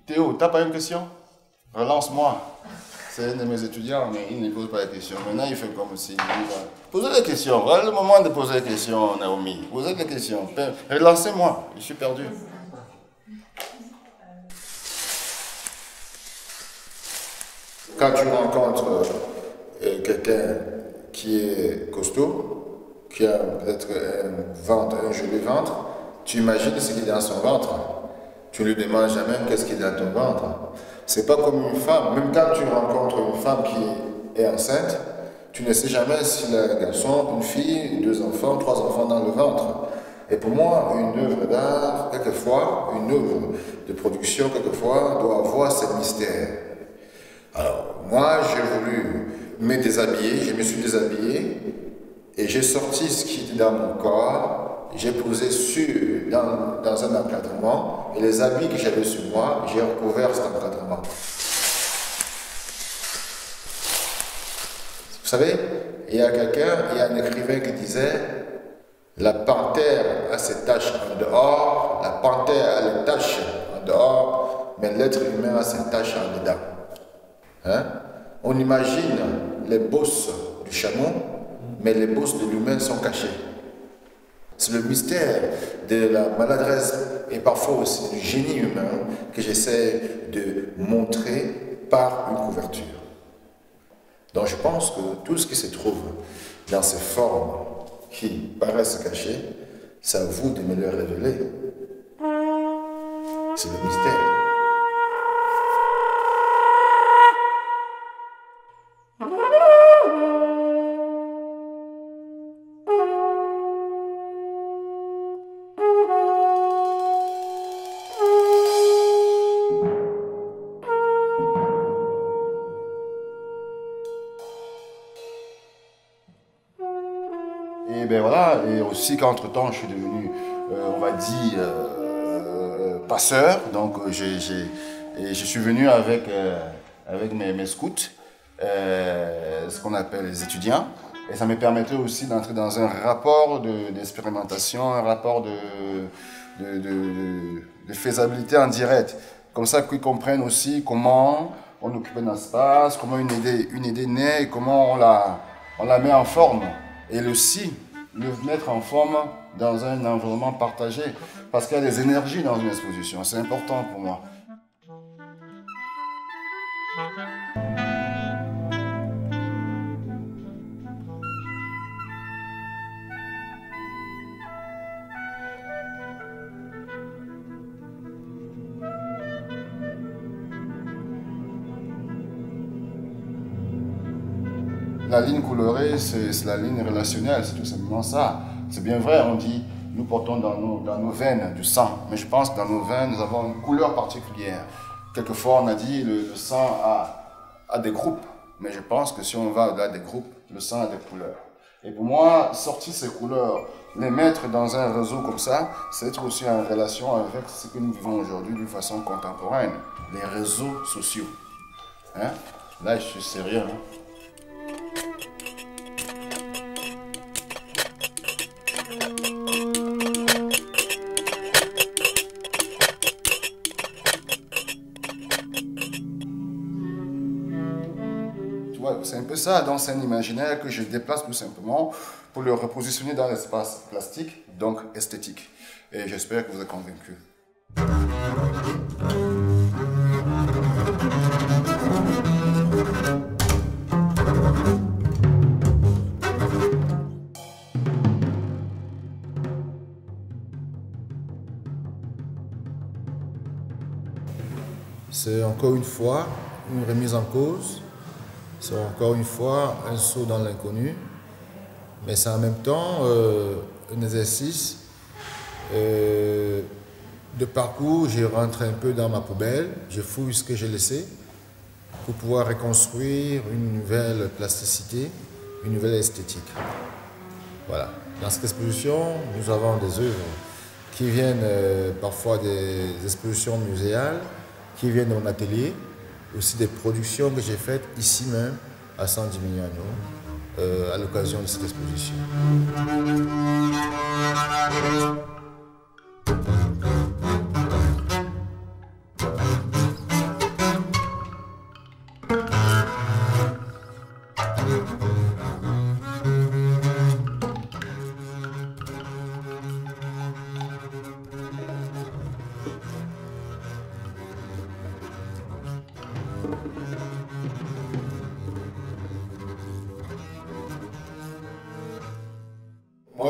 Théo, t'as pas une question? Relance-moi. C'est un de mes étudiants, mais il ne pose pas de questions. Maintenant, il fait comme s'il dit, posez des questions. Voilà le moment de poser des questions, Naomi. Posez des questions. Relancez-moi. Je suis perdu. Quand tu rencontres quelqu'un qui est costaud, qui a peut-être un ventre, un joli ventre, tu imagines ce qu'il y a dans son ventre. Tu ne lui demandes jamais qu'est-ce qu'il y a dans ton ventre. C'est pas comme une femme. Même quand tu rencontres une femme qui est enceinte, tu ne sais jamais s'il a un garçon, une fille, 2 enfants, 3 enfants dans le ventre. Et pour moi, une œuvre d'art, quelquefois, une œuvre de production, quelquefois, doit avoir ce mystère. Alors, moi, j'ai voulu me déshabiller, je me suis déshabillé et j'ai sorti ce qui était dans mon corps, j'ai posé dans un encadrement et les habits que j'avais sur moi, j'ai recouvert cet encadrement. Vous savez, il y a un écrivain qui disait la panthère a ses taches en dehors, la panthère a les taches en dehors, mais l'être humain a ses taches en dedans. Hein? On imagine les bosses du chameau, mais les bosses de l'humain sont cachées. C'est le mystère de la maladresse et parfois aussi du génie humain que j'essaie de montrer par une couverture. Donc je pense que tout ce qui se trouve dans ces formes qui paraissent cachées, c'est à vous de me le révéler. C'est le mystère. Et ben voilà, et aussi qu'entre-temps, je suis devenu, on va dire, passeur. Donc, je suis venu avec mes scouts, ce qu'on appelle les étudiants. Et ça me permettait aussi d'entrer dans un rapport d'expérimentation, un rapport de faisabilité en direct. Comme ça qu'ils comprennent aussi comment on occupe un espace, comment une idée naît, et comment on la met en forme. Et aussi, le mettre en forme dans un environnement partagé. Parce qu'il y a des énergies dans une exposition. C'est important pour moi. La ligne colorée, c'est la ligne relationnelle, c'est tout simplement ça. C'est bien vrai, on dit, nous portons dans nos veines du sang, mais je pense que dans nos veines, nous avons une couleur particulière. Quelquefois, on a dit le sang a des groupes, mais je pense que si on va au-delà des groupes, le sang a des couleurs. Et pour moi, sortir ces couleurs, les mettre dans un réseau comme ça, c'est être aussi en relation avec ce que nous vivons aujourd'hui d'une façon contemporaine, les réseaux sociaux. Hein? Là, je suis sérieux. Hein? C'est un peu ça, donc c'est un imaginaire que je déplace tout simplement pour le repositionner dans l'espace plastique, donc esthétique. Et j'espère que vous êtes convaincus. C'est encore une fois une remise en cause. C'est encore une fois un saut dans l'inconnu, mais c'est en même temps un exercice de parcours. Je rentre un peu dans ma poubelle, je fouille ce que j'ai laissé pour pouvoir reconstruire une nouvelle plasticité, une nouvelle esthétique. Voilà. Dans cette exposition, nous avons des œuvres qui viennent parfois des expositions muséales, qui viennent de mon atelier, aussi des productions que j'ai faites ici même à San Gimignano à l'occasion de cette exposition.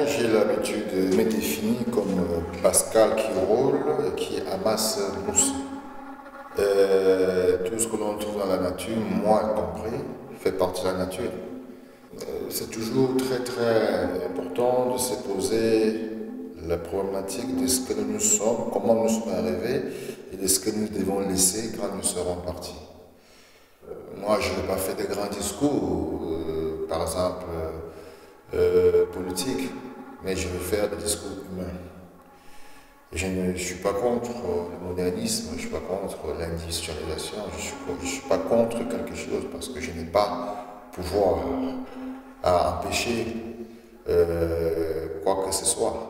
Moi, j'ai l'habitude de me définir comme Pascal qui roule et qui amasse mousse. Tout ce que l'on trouve dans la nature, moi compris, fait partie de la nature. C'est toujours très très important de se poser la problématique de ce que nous sommes, comment nous sommes arrivés et de ce que nous devons laisser quand nous serons partis. Moi, je n'ai pas fait de grands discours, par exemple politiques, mais je vais faire des discours humains. Je ne suis pas contre le modernisme, je ne suis pas contre l'industrialisation, je ne suis pas contre quelque chose parce que je n'ai pas pouvoir à empêcher quoi que ce soit.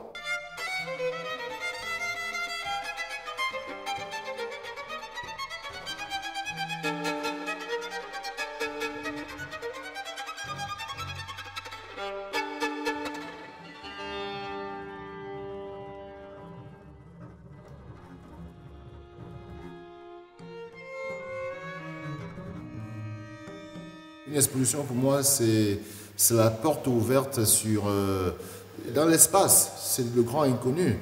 Une exposition pour moi, c'est la porte ouverte dans l'espace. C'est le grand inconnu.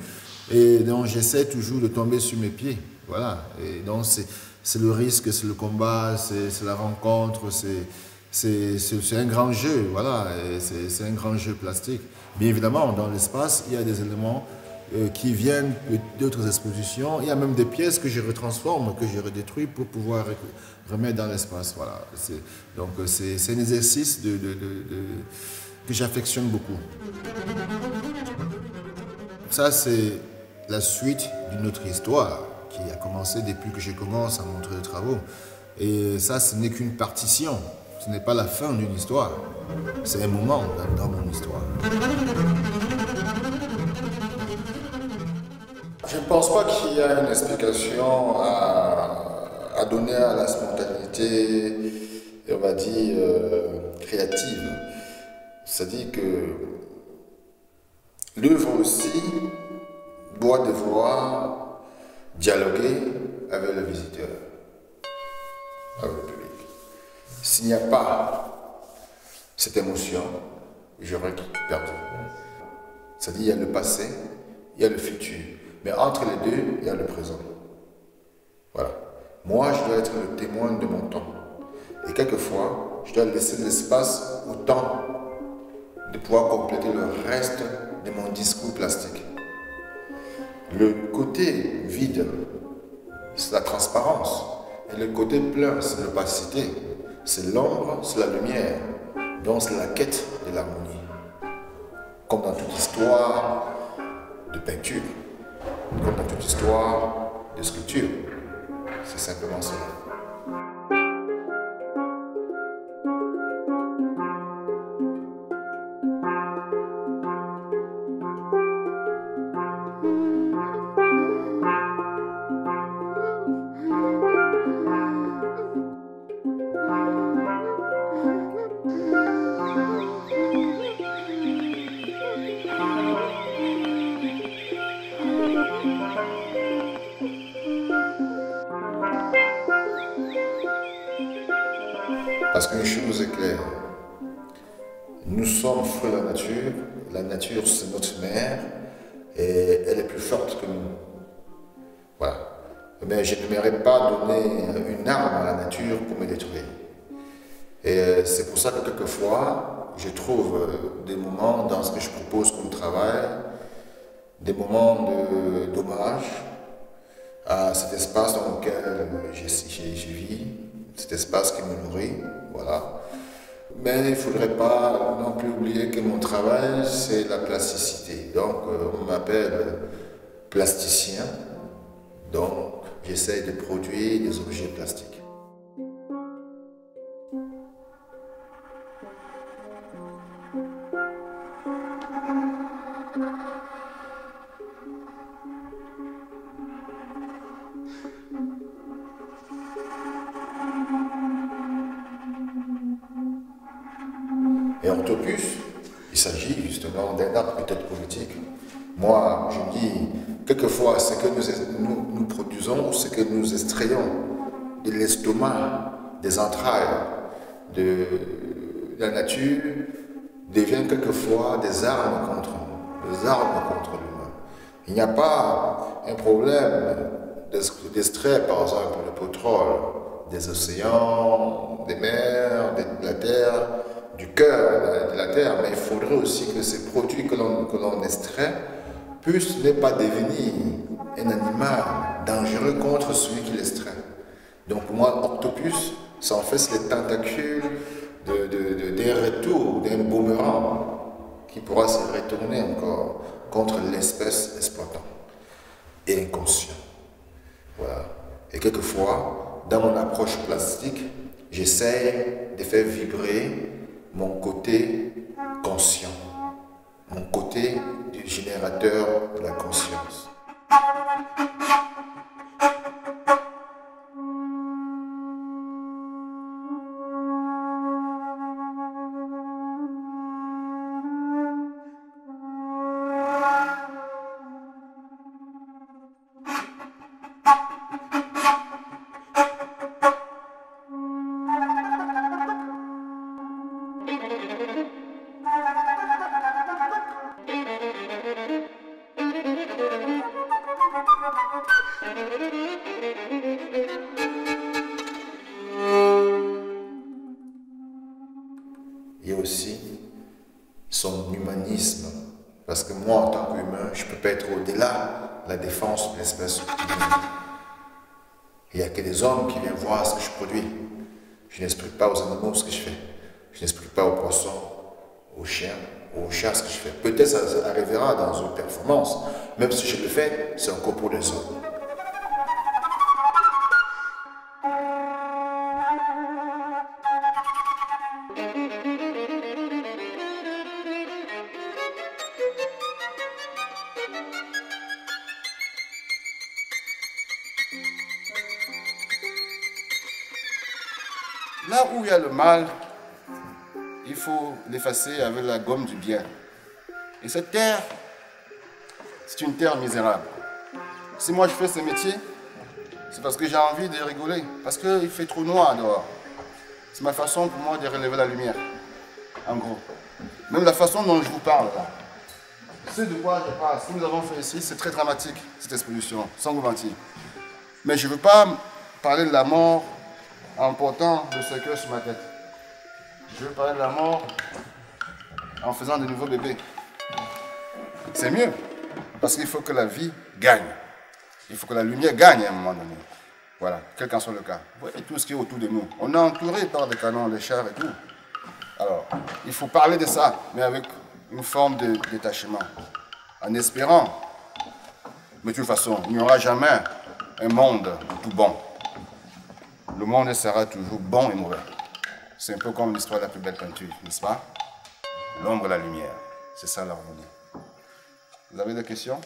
Et donc j'essaie toujours de tomber sur mes pieds. Voilà. Et donc c'est le risque, c'est le combat, c'est la rencontre, c'est un grand jeu. Voilà. C'est un grand jeu plastique. Bien évidemment, dans l'espace, il y a des éléments qui viennent d'autres expositions. Il y a même des pièces que je retransforme, que je redétruis pour pouvoir remettre dans l'espace. Voilà. Donc c'est un exercice que j'affectionne beaucoup. Ça, c'est la suite d'une autre histoire qui a commencé depuis que je commence à montrer les travaux. Et ça, ce n'est qu'une partition. Ce n'est pas la fin d'une histoire. C'est un moment dans mon histoire. Je ne pense pas qu'il y a une explication à donner à la spontanéité, on va dire, créative. C'est-à-dire que l'œuvre aussi doit devoir dialoguer avec le visiteur, avec le public. S'il n'y a pas cette émotion, j'aurais perdu. C'est-à-dire qu'il y a le passé, il y a le futur. Mais entre les deux, il y a le présent. Voilà. Moi, je dois être le témoin de mon temps. Et quelquefois, je dois laisser l'espace au temps de pouvoir compléter le reste de mon discours plastique. Le côté vide, c'est la transparence. Et le côté plein, c'est l'opacité. C'est l'ombre, c'est la lumière. Donc, c'est la quête de l'harmonie. Comme dans toute histoire de peinture. Comme dans toute histoire de sculpture. C'est simplement cela. Parce qu'une chose est claire, nous sommes fruits de la nature c'est notre mère et elle est plus forte que nous. Voilà. Mais je n'aimerais pas donner une arme à la nature pour me détruire. Et c'est pour ça que quelquefois, je trouve des moments dans ce que je propose comme travail, des moments d'hommage à cet espace dans lequel je vis, cet espace qui me nourrit, voilà. Mais il ne faudrait pas non plus oublier que mon travail, c'est la plasticité. Donc, on m'appelle plasticien, donc j'essaie de produire des objets plastiques. Et Orthopus, il s'agit justement d'un art peut-être politique. Moi, je dis, quelquefois, ce que nous produisons, ce que nous extrayons de l'estomac, des entrailles, de la nature, devient quelquefois des armes contre nous. les armes contre l'humain. Il n'y a pas un problème d'extrait, par exemple, le pétrole, des océans, des mers, de la terre, du cœur de la terre, mais il faudrait aussi que ces produits que l'on extrait puissent ne pas devenir un animal dangereux contre celui qui l'extrait. Donc pour moi, octopus, c'est en fait les tentacules d'un retour, d'un boomerang qui pourra se retourner encore contre l'espèce exploitante et inconscient. Voilà. Et quelquefois, dans mon approche plastique, j'essaie de faire vibrer mon côté conscient, mon côté du générateur de la conscience. Il y a aussi son humanisme. Parce que moi, en tant qu'humain, je ne peux pas être au-delà de la défense de l'espèce humaine. Il n'y a que des hommes qui viennent voir ce que je produis. Je n'explique pas aux animaux ce que je fais. Je n'explique pas aux poissons, aux chiens, aux chats ce que je fais. Peut-être ça arrivera dans une performance. Même si je le fais, c'est encore pour les hommes. Là où il y a le mal, il faut l'effacer avec la gomme du bien. Et cette terre, c'est une terre misérable. Si moi je fais ce métier, c'est parce que j'ai envie de rigoler, parce qu'il fait trop noir dehors. C'est ma façon pour moi de relever la lumière, en gros. Même la façon dont je vous parle là. C'est de quoi je parle. Ce que nous avons fait ici, c'est très dramatique, cette exposition, sans vous mentir. Mais je ne veux pas parler de la mort en portant le cercueil sur ma tête. Je veux parler de la mort en faisant de nouveaux bébés. C'est mieux, parce qu'il faut que la vie gagne. Il faut que la lumière gagne à un moment donné. Voilà, quel qu'en soit le cas. Vous voyez tout ce qui est autour de nous. On est entouré par des canons, des chars et tout. Alors, il faut parler de ça, mais avec une forme de détachement. En espérant, mais de toute façon, il n'y aura jamais un monde tout bon. Le monde sera toujours bon et mauvais. C'est un peu comme l'histoire de la plus belle peinture, n'est-ce pas? L'ombre et la lumière. C'est ça l'harmonie. Vous avez des questions?